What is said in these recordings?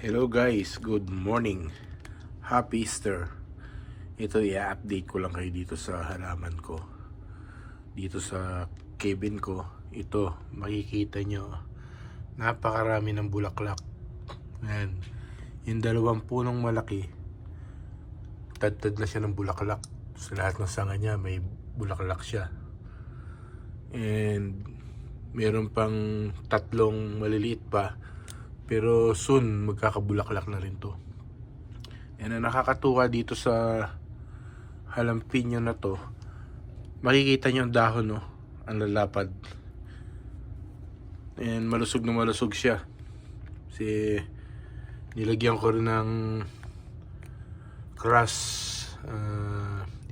Hello guys, good morning. Happy Easter. Ito i-update ko lang kayo dito sa halaman ko. Dito sa cabin ko. Ito, makikita nyo. Napakarami ng bulaklak. Ayan. Yung dalawang punong malaki. Tad-tad na siya ng bulaklak. Sa lahat ng sanga niya may bulaklak siya. And meron pang tatlong maliliit pa. Pero soon, magkakabulaklak na rin to. And ang nakakatuwa dito sa halampinyo na to, makikita nyo ang dahon, no? Ang lalapad. And malusog na malusog siya. Kasi nilagyan ko rin ng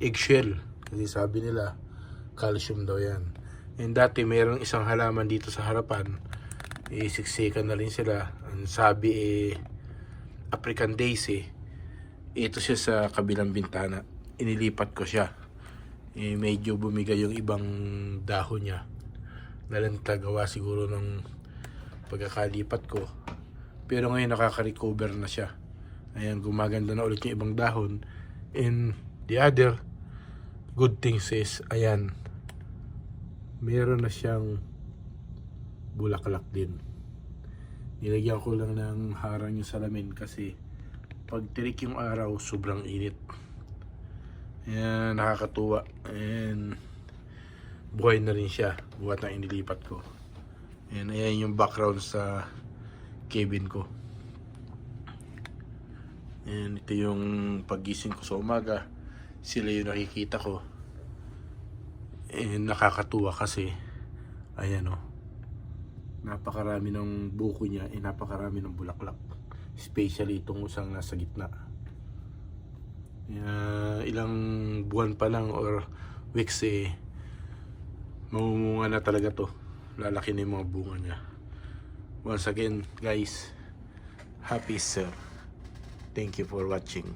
eggshell. Kasi sabi nila, calcium daw yan. And dati mayroong isang halaman dito sa harapan. Siksikan na rin sila. Ang sabi African Daisy. Ito siya sa kabilang bintana. Inilipat ko siya. Medyo bumigay yung ibang dahon niya. Nalantagawa siguro ng pagkakalipat ko. Pero ngayon nakaka-recover na siya. Ayan, gumaganda na ulit yung ibang dahon. And the other good things is, ayan, meron na siyang bulaklak din. Nilagyan ko lang ng harang yung salamin kasi pag tirik yung araw, sobrang init. Ayan, nakakatuwa. And buhay na rin siya buhat na inilipat ko. And ayan yung background sa cabin ko. And ito yung pagising ko sa umaga. Sila yung nakikita ko. And nakakatuwa kasi ayan o, napakarami ng buko niya, napakarami ng bulaklak, especially itong usang nasa gitna. Ilang buwan pa lang or weeks mamumunga na talaga to, lalaki na yung mga bunga niya. Once again guys, happy Easter. Thank you for watching.